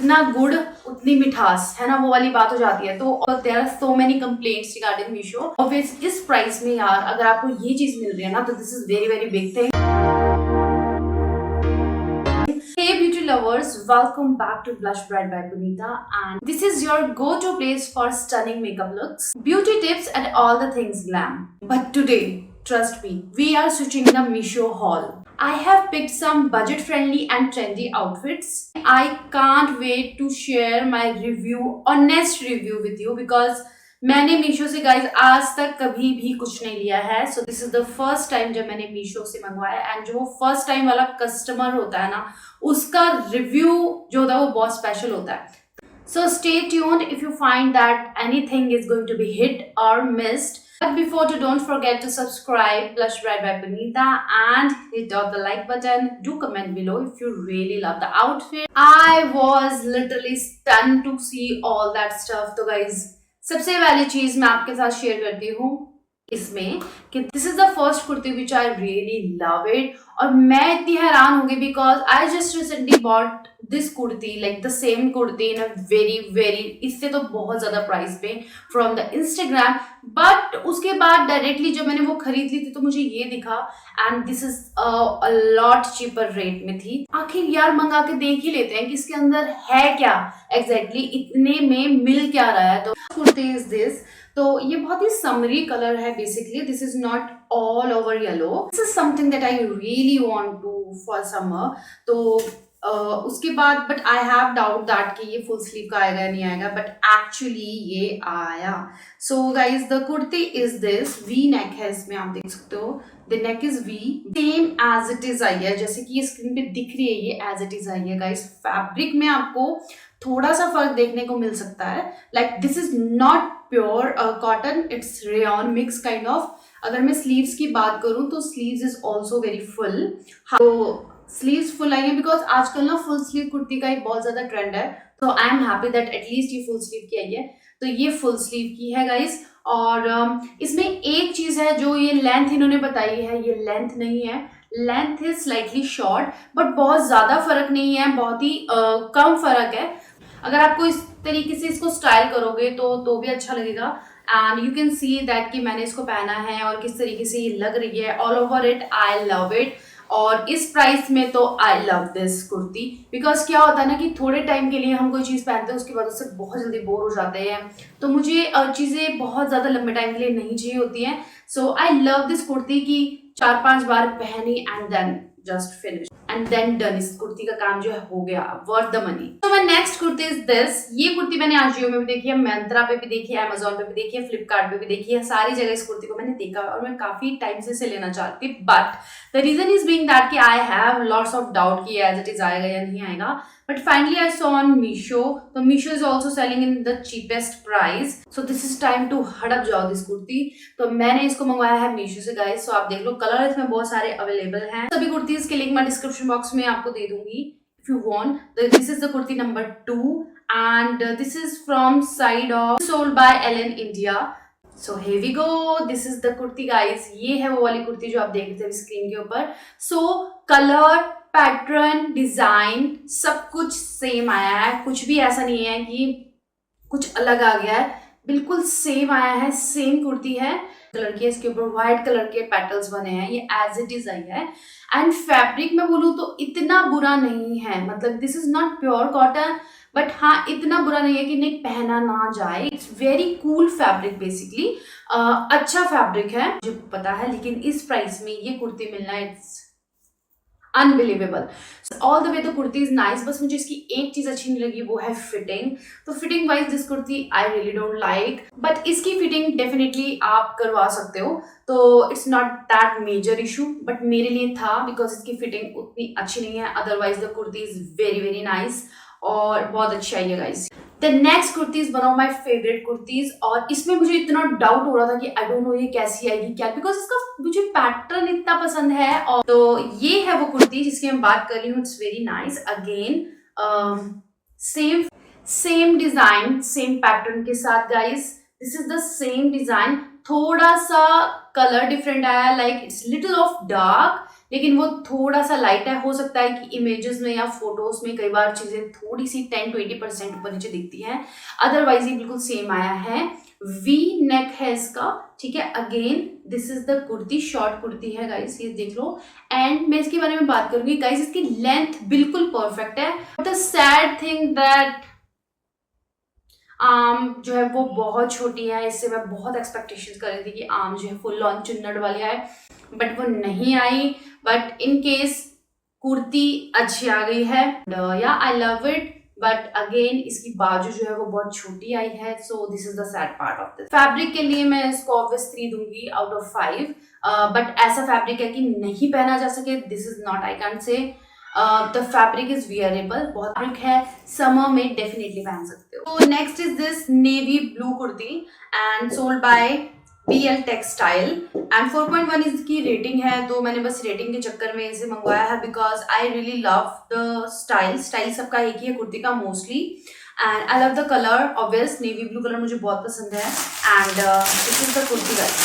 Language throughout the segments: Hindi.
जितना गुड़ उतनी मिठास है ना, वो वाली बात हो जाती है। तो there are so many complaints regarding Meesho. Obviously इस प्राइस में यार अगर आपको ये चीज मिल रही है ना, तो this is very very big thing. Hey beauty lovers, welcome back to Blush Bride by Punita, and this is your go-to place for stunning makeup looks, beauty tips and all the things glam. But today, trust me, we are switching the Meesho haul. I have picked some budget-friendly and trendy outfits. I can't wait to share my review, honest review with you because मैंने मीशो से गाइज आज तक कभी भी कुछ नहीं लिया है। सो this is the first time जब मैंने मीशो से मंगवाया, एंड जो फर्स्ट टाइम वाला कस्टमर होता है ना, उसका रिव्यू जो होता है वो बहुत स्पेशल होता है। So stay tuned if you find that anything is going to be hit or missed. But before to don't forget to subscribe Blush Bride by Punita and hit out the like button. Do comment below if you really love the outfit. I was literally stunned to see all that stuff. तो guys, सबसे पहली चीज मैं आपके साथ शेयर करती हूँ इसमें कि this is the first kurti which I really love it. और मैं इतनी हैरान हो गई because I just recently bought this kurti, like the same kurti in a very very, इससे तो बहुत ज्यादा प्राइस पे फ्रॉम द इंस्टाग्राम। बट उसके बाद डायरेक्टली जब मैंने वो खरीद ली थी तो मुझे ये दिखा and this is a lot cheaper rate में थी। आखिर यार मंगा के देख ही लेते हैं कि इसके अंदर है क्या एग्जैक्टली, इतने में मिल क्या रहा है। तो कुर्ती इज दिस। तो ये बहुत ही समरी कलर है basically, this is not all over yellow. This is something that I really want to for summer. तो उसके बाद but I have doubt that कि ये फुल स्लीव का आएगा नहीं आएगा, बट एक्चुअली ये आया। So guys the kurti is this, V neck है इसमें, आप देख सकते हो the neck is V, same as it is आई है, जैसे कि ये स्क्रीन पे दिख रही है ये एज इट इज आई है। गाइज फैब्रिक में आपको थोड़ा सा फर्क देखने को मिल सकता है, like this is not pure cotton, it's rayon mix kind of. अगर मैं स्लीव्स की बात करूं तो sleeves is also very full. तो स्लीव्स फुल आई है बिकॉज आजकल ना फुल स्लीव कुर्ती का एक बहुत ज्यादा ट्रेंड है। तो I am happy that at least ये फुल स्लीव की आई है। तो ये फुल स्लीव की है गाइस। और इसमें एक चीज है जो ये लेंथ इन्होंने बताई है, ये लेंथ नहीं है, length is slightly short, but बहुत ज्यादा फर्क नहीं है, बहुत ही कम फर्क है। अगर आपको इस तरीके से इसको स्टाइल करोगे तो भी अच्छा लगेगा। And you can see that कि मैंने इसको पहना है और किस तरीके से ये लग रही है। All over it I love it. और इस प्राइस में तो आई लव दिस कुर्ती बिकॉज क्या होता है ना कि थोड़े टाइम के लिए हम कोई चीज़ पहनते हैं उसके बाद उससे बहुत जल्दी बोर हो जाते हैं। तो मुझे चीज़ें बहुत ज़्यादा लंबे टाइम के लिए नहीं चाहिए होती हैं। So I love this kurti की 4-5 बार पहनी and then just finish and then done. इस कुर्ती का काम जो है हो गया, वर्थ द मनी। तो my next kurti is this. ये कुर्ती मैंने आजियो में भी देखी है, मंत्रा पे भी देखी है, अमेजोन पे भी देखी है, फ्लिपकार्ट पे भी देखी है, सारी जगह इस कुर्ती को मैंने देखा और मैं काफी टाइम से इसे लेना चाहती थी। But the reason is being that कि I have lots of doubt कि एज इट इज आएगा या नहीं आएगा। But finally I saw on Meesho, तो Meesho is also selling in the cheapest price. So this is time to हड़प जाओ दिस कुर्ती। तो मैंने इसको मंगवाया है मीशो से गाइस। सो आप देख लो, कलर इसमें बहुत सारे अवेलेबल हैं। सभी कुर्तीज के लिंक मैं डिस्क्रिप्शन बॉक्स में आपको दे दूंगी if you want. This is the kurti number 2 and this is from side of sold by Allen India. So here we go, this is the kurti guys. ये है वो वाली कुर्ती जो आप देख रहे थे स्क्रीन के ऊपर। सो कलर, पैटर्न, डिजाइन सब कुछ सेम आया है, कुछ भी ऐसा नहीं है कि कुछ अलग आ गया है, बिल्कुल सेम आया है, सेम कुर्ती है। कलर की, इसके ऊपर व्हाइट कलर के पेटल्स बने हैं, ये एज इट इज आई है। एंड फैब्रिक में बोलूँ तो इतना बुरा नहीं है, मतलब this is not pure cotton, but हाँ इतना बुरा नहीं है कि नहीं पहना ना जाए। It's very cool fabric basically, अच्छा फैब्रिक है मुझे पता है, लेकिन इस प्राइस में ये कुर्ती मिलना it's unbelievable. All the way the kurti is nice, बस मुझे इसकी एक चीज अच्छी नहीं लगी, वो है फिटिंग। तो fitting wise this kurti I really don't like, but इसकी फिटिंग डेफिनेटली आप करवा सकते हो, तो it's not that major issue. But मेरे लिए था बिकॉज इसकी फिटिंग उतनी अच्छी नहीं है। Otherwise the kurti is very very nice और बहुत अच्छी आई है guys. The next kurti is one of my favourite kurtis, और इसमें मुझे इतना डाउट हो रहा था कि आई डोंट नो ये कैसी आएगी क्या, बिकॉज इसका मुझे पैटर्न इतना पसंद है। और तो ये है वो कुर्ती जिसकी मैं बात कर रही हूँ। It's very nice, again same design, same pattern के साथ guys. This is the same design, थोड़ा सा कलर डिफरेंट आया, like it's little of dark, लेकिन वो थोड़ा सा लाइट है। हो सकता है कि इमेजेस में या फोटोज में कई बार चीजें थोड़ी सी 10-20% ऊपर नीचे दिखती हैं, अदरवाइज ये बिल्कुल सेम आया है। वी नेक है इसका, ठीक है। Again this is the kurti, short kurti है गाइस, ये देख लो। एंड मैं इसके बारे में बात करूंगी गाइस, इसकी लेंथ बिल्कुल परफेक्ट है। The sad thing that arm जो है वो बहुत छोटी है। इससे मैं बहुत एक्सपेक्टेशंस कर रही थी कि आर्म जो है फुल ऑन चुन्नट वाली आए, बट वो नहीं आई। बट इन केस कुर्ती अच्छी आ गई है, या I love it. But again इसकी बाजू जो है वो बहुत छोटी आई है, सो this is the sad part of this. Fabric के लिए मैं इसको ऑब्वियस 3 दूंगी आउट ऑफ 5, बट ऐसा फैब्रिक है कि नहीं पहना जा सके, this is not, I can't से। द फैब्रिक इज वियरेबल, बहुत फैब्रिक है, समर में डेफिनेटली पहन सकते हो। तो next is this navy blue kurti and sold by BL textile and 4.1 इसकी रेटिंग है। तो मैंने बस रेटिंग के चक्कर में इसे मंगवाया है because I really love the style सबका एक ही है कुर्ती का mostly, and I love the colour, obvious navy blue colour मुझे बहुत पसंद है। And this is the kurti guys.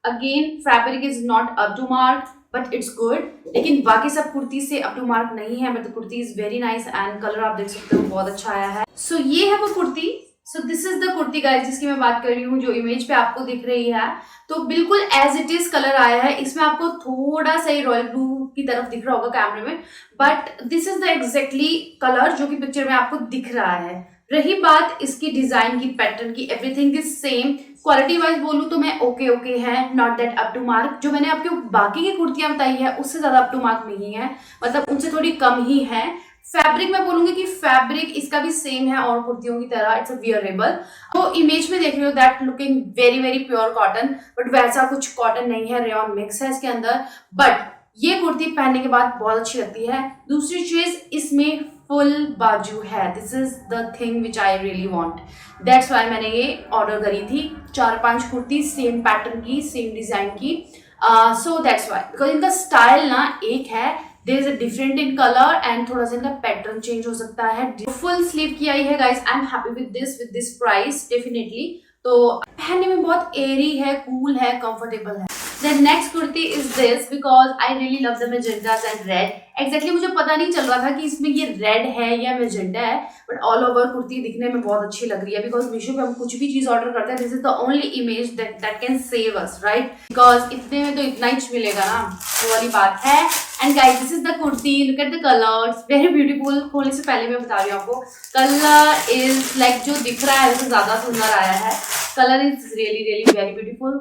Again fabric is not up to mark but it's good, लेकिन बाकी सब कुर्ती से अप टू मार्क नहीं है, but the kurti is very nice and colour आप देख सकते हो बहुत अच्छा आया है। सो ये है वो कुर्ती। सो this is the kurti guys जिसकी मैं बात कर रही हूँ, जो इमेज पे आपको दिख रही है। तो बिल्कुल एज इट इज कलर आया है। इसमें आपको थोड़ा सा ही रॉयल ब्लू की तरफ दिख रहा होगा कैमरे में, but this is the exactly colour जो कि पिक्चर में आपको दिख रहा है। रही बात इसकी डिजाइन की, पैटर्न की, everything is same. Quality wise बोलूँ तो मैं ओके है, not that up to mark. जो मैंने आपको बाकी की कुर्तियां बताई है उससे ज्यादा अप टू मार्क नहीं है, मतलब उनसे थोड़ी कम ही है। फैब्रिक मैं बोलूंगी कि फैब्रिक इसका भी सेम है और कुर्तियों की तरह, इट्स अ वियरेबल। तो इमेज में देख रहे हो that looking very very pure cotton, but वैसा कुछ कॉटन नहीं है, रेयॉन मिक्स है इसके अंदर। बट ये कुर्ती पहनने के बाद बहुत अच्छी लगती है। दूसरी चीज, इसमें फुल बाजू है, this is the thing which I really want, that's why मैंने ये ऑर्डर करी थी। 4-5 कुर्ती सेम पैटर्न की, सेम डिजाइन की, सो दैट्स वाई, बिकॉज इनका स्टाइल ना एक है, there is a different in colour and थोड़ा सा इनका पैटर्न चेंज हो सकता है। फुल स्लीव की आई है guys, I am happy with this price definitely. तो पहनने में बहुत एयरी है, कूल है, कंफर्टेबल है। Then next kurti is this because I really love the magentas and red. Exactly मुझे पता नहीं चल रहा था कि इसमें ये रेड है या मेजेंटा है, बट ऑल ओवर कुर्ती दिखने में बहुत अच्छी लग रही है। बिकॉज मीशो पे हम कुछ भी चीज ऑर्डर करते हैं, this is the only image that can save us, right? Because इतने में तो इतना ही मिलेगा ना, वो वाली बात है। And guys this is the kurti, look at the colour, it's very beautiful. खोलने से पहले मैं बता रही हूँ आपको, कलर इज लाइक जो दिख रहा है उससे ज्यादा सुंदर आया है। Colour is really really very beautiful.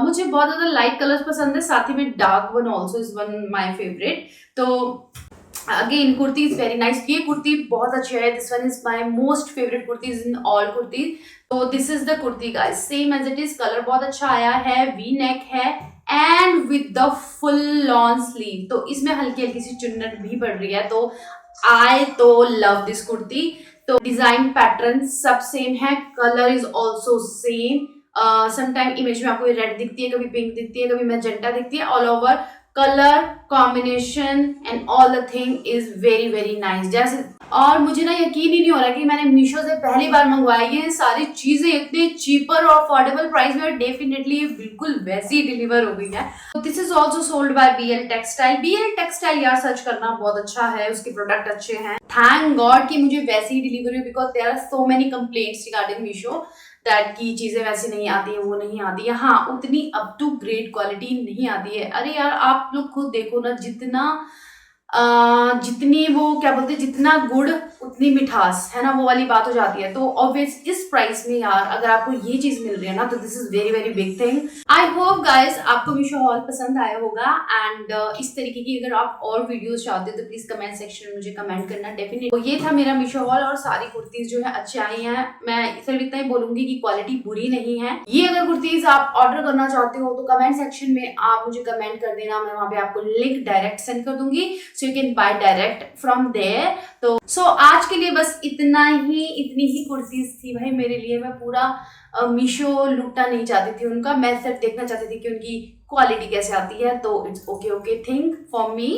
मुझे बहुत ज्यादा लाइट कलर्स पसंद है, साथ ही में dark one also is one my favourite. तो again kurti is very nice. ये कुर्ती बहुत अच्छी है, this one is my most favourite kurtis in all kurtis. तो this is the kurti guys, same as it is, colour बहुत अच्छा आया है, वी नेक है and with the full long sleeve. तो इसमें हल्की हल्की सी चुन्नट भी पड़ रही है, तो आई तो लव दिस कुर्ती। तो डिजाइन पैटर्न सब सेम है, colour is also same. Sometime image में आपको रेड दिखती है, कभी पिंक दिखती है, कभी मैजेंटा दिखती है, all over colour combination and all the thing is very very nice. जैसे और मुझे ना यकीन ही नहीं हो रहा कि मैंने मीशो से पहली बार मंगवाई है सारी चीजें इतने चीपर और अफोर्डेबल प्राइस में, डेफिनेटली बिल्कुल वैसी डिलीवर हो गई है। This is also sold by BL textile. BL textile यार सर्च करना बहुत अच्छा है, उसके प्रोडक्ट अच्छे हैं, थैंक गॉड कि मुझे वैसी ही delivery, because there are so many complaints regarding Meesho that की चीजें वैसी नहीं आती है, वो नहीं आती है, हाँ उतनी अप टू ग्रेड क्वालिटी नहीं आती है। अरे यार आप लोग खुद देखो ना, जितनी वो क्या बोलते हैं, जितना गुड़ उतनी मिठास है ना, वो वाली बात हो जाती है। तो ऑब्वियस इस प्राइस में यार अगर आपको ये चीज मिल रही है ना, तो this is very very big thing. I hope guys आपको मीशो हॉल पसंद आया होगा एंड इस तरीके की अगर आप और वीडियोस चाहते हो तो प्लीज कमेंट सेक्शन में मुझे कमेंट करना डेफिनेटली। तो ये था मेरा मीशो हॉल और सारी कुर्तीज जो है अच्छी आई हैं। मैं सिर्फ इतना ही बोलूंगी कि क्वालिटी बुरी नहीं है। ये अगर कुर्तीज आप ऑर्डर करना चाहते हो तो कमेंट सेक्शन में आप मुझे कमेंट कर देना, मैं वहां पे आपको लिंक डायरेक्ट सेंड कर दूंगी, so you can buy direct from there. तो आज के लिए बस इतनी ही कुर्तीज थी भाई मेरे लिए। मैं पूरा मीशो लूटना नहीं चाहती थी उनका, मैं सिर्फ देखना चाहती थी कि उनकी क्वालिटी कैसे आती है। तो it's okay thing for me.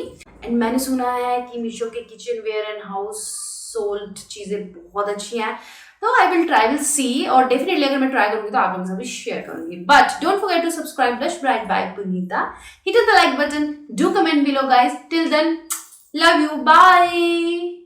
And मैंने सुना है कि मीशो के kitchen ware and house sold चीजें बहुत अच्छी हैं, तो I will try will see, और डेफिनेटली अगर मैं ट्राई करूंगी तो आप लोगों के साथ भी शेयर करूंगी. But don't forget to subscribe blush bright by Punita. Hit the like button. Do comment below, guys. Till then, love you. Bye.